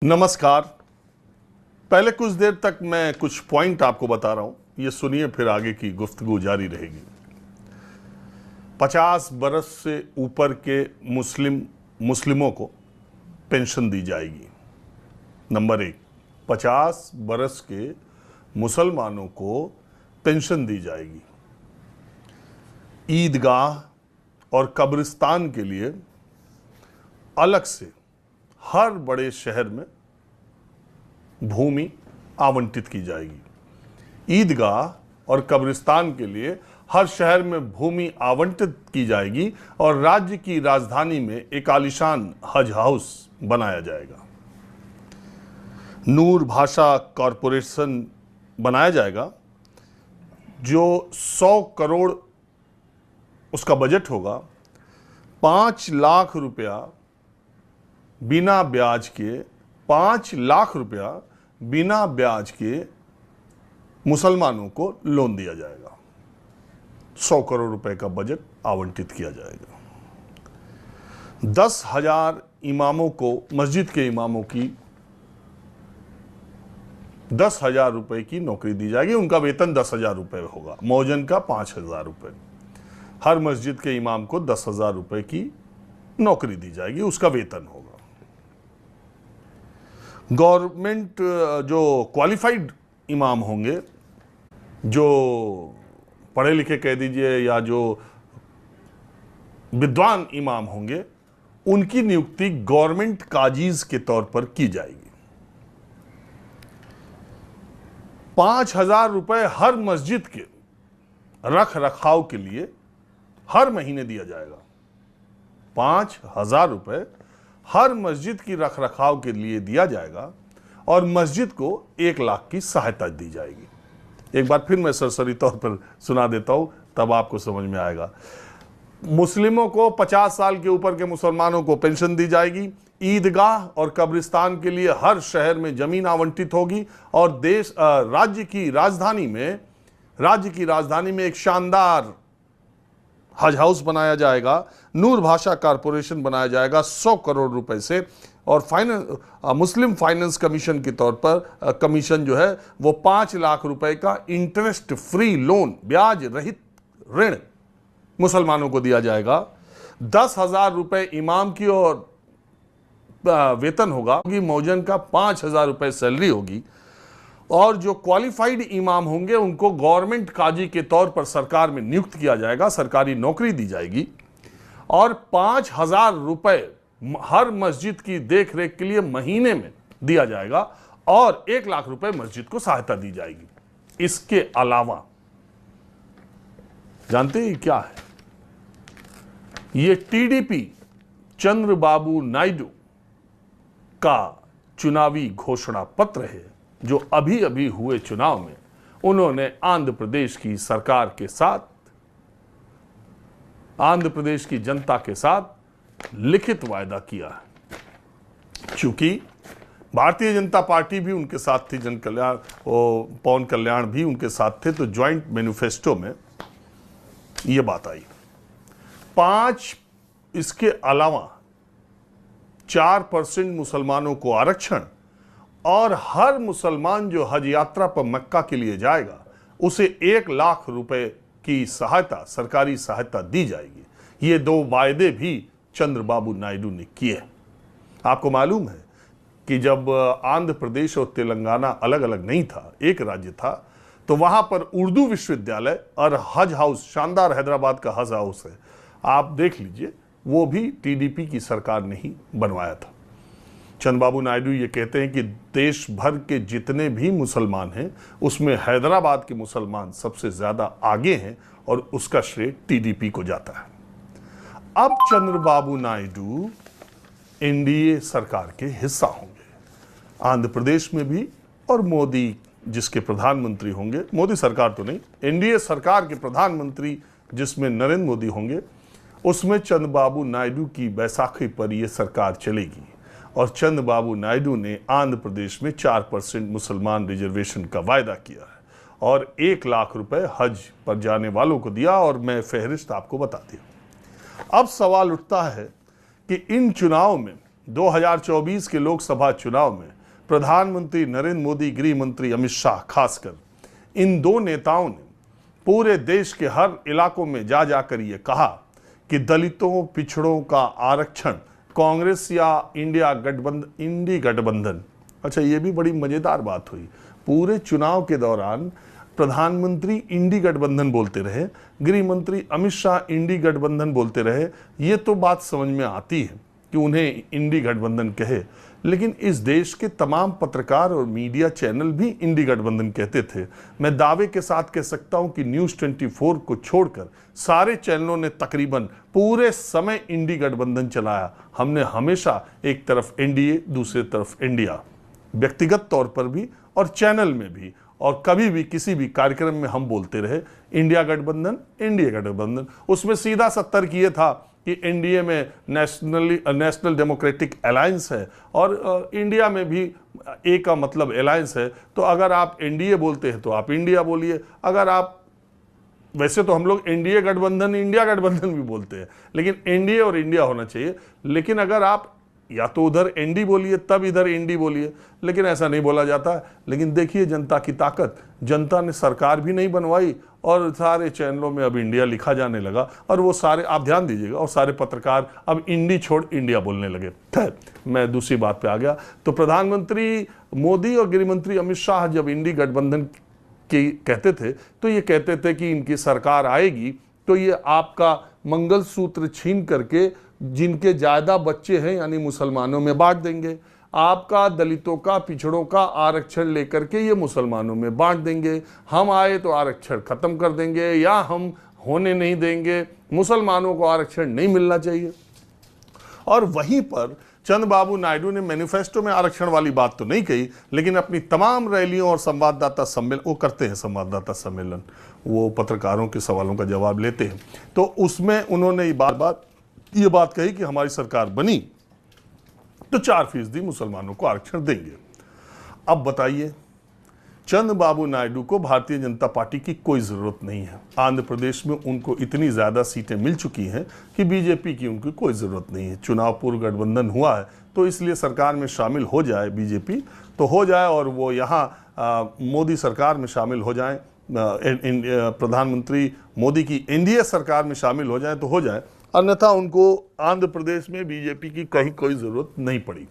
नमस्कार। पहले कुछ देर तक मैं कुछ पॉइंट आपको बता रहा हूं, ये सुनिए, फिर आगे की गुफ्तगू जारी रहेगी। 50 बरस से ऊपर के मुस्लिमों को पेंशन दी जाएगी। नंबर 1, 50 बरस के मुसलमानों को पेंशन दी जाएगी। ईदगाह और कब्रिस्तान के लिए अलग से हर बड़े शहर में भूमि आवंटित की जाएगी। ईदगाह और कब्रिस्तान के लिए हर शहर में भूमि आवंटित की जाएगी और राज्य की राजधानी में एक आलीशान हज हाउस बनाया जाएगा। नूर भाषा कॉरपोरेशन बनाया जाएगा जो 100 करोड़ उसका बजट होगा। 5 लाख रुपया बिना ब्याज के 5 लाख रुपया बिना ब्याज के मुसलमानों को लोन दिया जाएगा। 100 करोड़ रुपए का बजट आवंटित किया जाएगा। 10,000 इमामों को, मस्जिद के इमामों की 10,000 रुपए की नौकरी दी जाएगी। उनका वेतन 10,000 रुपए होगा, मौजन का 5,000 रुपए। हर मस्जिद के इमाम को 10,000 रुपए की नौकरी दी जाएगी, उसका वेतन होगा। गवर्नमेंट जो क्वालिफाइड इमाम होंगे, जो पढ़े लिखे कह दीजिए या जो विद्वान इमाम होंगे, उनकी नियुक्ति गवर्नमेंट काजीज के तौर पर की जाएगी। 5,000 रुपए हर मस्जिद के रख रखाव के लिए हर महीने दिया जाएगा। 5,000 रुपए हर मस्जिद की रख रखाव के लिए दिया जाएगा और मस्जिद को 1 लाख की सहायता दी जाएगी। एक बार फिर मैं सरसरी तौर पर सुना देता हूं, तब आपको समझ में आएगा। मुस्लिमों को, 50 साल के ऊपर के मुसलमानों को पेंशन दी जाएगी। ईदगाह और कब्रिस्तान के लिए हर शहर में जमीन आवंटित होगी और राज्य की राजधानी में एक शानदार हज हाउस बनाया जाएगा। नूर भाषा कॉरपोरेशन बनाया जाएगा 100 करोड़ रुपए से और मुस्लिम फाइनेंस कमीशन के तौर पर कमीशन जो है वो 5 लाख रुपए का इंटरेस्ट फ्री लोन, ब्याज रहित ऋण मुसलमानों को दिया जाएगा। 10,000 रुपए इमाम की और वेतन होगा, मौजन का 5,000 रुपए सैलरी होगी और जो क्वालिफाइड इमाम होंगे उनको गवर्नमेंट काजी के तौर पर सरकार में नियुक्त किया जाएगा, सरकारी नौकरी दी जाएगी और 5,000 रुपए हर मस्जिद की देख रेख के लिए महीने में दिया जाएगा और 1 लाख रुपए मस्जिद को सहायता दी जाएगी। इसके अलावा जानते हैं क्या है? ये टीडीपी चंद्रबाबू नायडू का चुनावी घोषणा पत्र है जो अभी अभी हुए चुनाव में उन्होंने आंध्र प्रदेश की सरकार के साथ, आंध्र प्रदेश की जनता के साथ लिखित वायदा किया है। चूंकि भारतीय जनता पार्टी भी उनके साथ थी, जन कल्याण और पवन कल्याण भी उनके साथ थे, तो ज्वाइंट मैनिफेस्टो में यह बात आई। 5 इसके अलावा 4% मुसलमानों को आरक्षण और हर मुसलमान जो हज यात्रा पर मक्का के लिए जाएगा उसे 1 लाख रुपए की सहायता, सरकारी सहायता दी जाएगी। ये 2 वायदे भी चंद्रबाबू नायडू ने किए। आपको मालूम है कि जब आंध्र प्रदेश और तेलंगाना अलग अलग नहीं था, एक राज्य था, तो वहां पर उर्दू विश्वविद्यालय और हज हाउस, शानदार हैदराबाद का हज हाउस है, आप देख लीजिए, वो भी टीडीपी की सरकार ने ही बनवाया था। चंद्रबाबू नायडू ये कहते हैं कि देश भर के जितने भी मुसलमान हैं उसमें हैदराबाद के मुसलमान सबसे ज्यादा आगे हैं और उसका श्रेय टीडीपी को जाता है। अब चंद्रबाबू नायडू एनडीए सरकार के हिस्सा होंगे, आंध्र प्रदेश में भी, और मोदी जिसके प्रधानमंत्री होंगे, मोदी सरकार तो नहीं, एनडीए सरकार के प्रधानमंत्री जिसमें नरेंद्र मोदी होंगे, उसमें चंद्रबाबू नायडू की बैसाखी पर यह सरकार चलेगी। और चंद्रबाबू नायडू ने आंध्र प्रदेश में 4% मुसलमान रिजर्वेशन का वायदा किया है और 1 लाख रुपए हज पर जाने वालों को दिया और मैं फहरिस्त आपको बता दिया। अब सवाल उठता है कि इन चुनाव में 2024 के लोकसभा चुनाव में प्रधानमंत्री नरेंद्र मोदी, गृह मंत्री अमित शाह, खासकर इन दो नेताओं ने पूरे देश के हर इलाकों में जा जाकर ये कहा कि दलितों, पिछड़ों का आरक्षण कांग्रेस या इंडी गठबंधन। अच्छा, ये भी बड़ी मजेदार बात हुई। पूरे चुनाव के दौरान प्रधानमंत्री इंडी गठबंधन बोलते रहे, गृह मंत्री अमित शाह इंडी गठबंधन बोलते रहे। ये तो बात समझ में आती है कि उन्हें इंडी गठबंधन कहे, लेकिन इस देश के तमाम पत्रकार और मीडिया चैनल भी इंडी गठबंधन कहते थे। मैं दावे के साथ कह सकता हूं कि न्यूज़ 24 को छोड़कर सारे चैनलों ने तकरीबन पूरे समय इंडी गठबंधन चलाया। हमने हमेशा एक तरफ एनडीए, दूसरी तरफ इंडिया, व्यक्तिगत तौर पर भी और चैनल में भी, और कभी भी किसी भी कार्यक्रम में हम बोलते रहे इंडिया गठबंधन, इंडिया गठबंधन। उसमें सीधा सत्तर किए था कि एनडीए में नेशनल डेमोक्रेटिक अलायंस है और इंडिया में भी ए का मतलब अलायंस है। तो अगर आप एनडीए बोलते हैं तो आप इंडिया बोलिए। अगर आप, वैसे तो हम लोग एनडीए गठबंधन, इंडिया गठबंधन भी बोलते हैं, लेकिन एनडीए और इंडिया होना चाहिए। लेकिन अगर आप या तो उधर एनडी बोलिए तब इधर इंडी बोलिए, लेकिन ऐसा नहीं बोला जाता। लेकिन देखिए जनता की ताकत, जनता ने सरकार भी नहीं बनवाई और सारे चैनलों में अब इंडिया लिखा जाने लगा, और वो सारे, आप ध्यान दीजिएगा, और सारे पत्रकार अब इंडी छोड़ इंडिया बोलने लगे। मैं दूसरी बात पे आ गया। तो प्रधानमंत्री मोदी और गृह मंत्री अमित शाह जब इंडी गठबंधन की कहते थे तो ये कहते थे कि इनकी सरकार आएगी तो ये आपका मंगलसूत्र छीन करके जिनके ज़्यादा बच्चे हैं यानी मुसलमानों में बांट देंगे, आपका दलितों का, पिछड़ों का आरक्षण लेकर के ये मुसलमानों में बांट देंगे, हम आए तो आरक्षण खत्म कर देंगे या हम होने नहीं देंगे, मुसलमानों को आरक्षण नहीं मिलना चाहिए। और वहीं पर चंद्रबाबू नायडू ने मैनिफेस्टो में आरक्षण वाली बात तो नहीं कही, लेकिन अपनी तमाम रैलियों और संवाददाता सम्मेलन, वो करते हैं संवाददाता सम्मेलन, वो पत्रकारों के सवालों का जवाब लेते हैं, तो उसमें उन्होंने ये बात कही कि हमारी सरकार बनी तो 4% मुसलमानों को आरक्षण देंगे। अब बताइए, चंद्रबाबू नायडू को भारतीय जनता पार्टी की कोई जरूरत नहीं है। आंध्र प्रदेश में उनको इतनी ज्यादा सीटें मिल चुकी हैं कि बीजेपी की उनकी कोई जरूरत नहीं है। चुनाव पूर्व गठबंधन हुआ है तो इसलिए सरकार में शामिल हो जाए बीजेपी तो हो जाए, और वो यहाँ मोदी सरकार में शामिल हो जाए, प्रधानमंत्री मोदी की एनडीए सरकार में शामिल हो जाए तो हो जाए, अन्यथा उनको आंध्र प्रदेश में बीजेपी की कहीं कोई जरूरत नहीं पड़ी।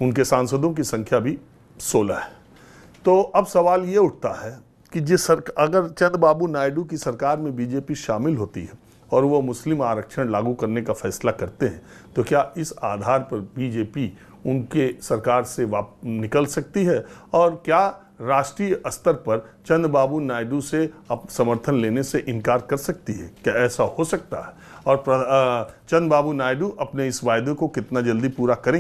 उनके सांसदों की संख्या भी 16 है। तो अब सवाल ये उठता है कि अगर चंद्रबाबू नायडू की सरकार में बीजेपी शामिल होती है और वो मुस्लिम आरक्षण लागू करने का फैसला करते हैं तो क्या इस आधार पर बीजेपी उनके सरकार से निकल सकती है, और क्या राष्ट्रीय स्तर पर चंद्रबाबू नायडू से समर्थन लेने से इनकार कर सकती है? क्या ऐसा हो सकता है? और चंद्रबाबू नायडू अपने इस वायदे को कितना जल्दी पूरा करेंगे?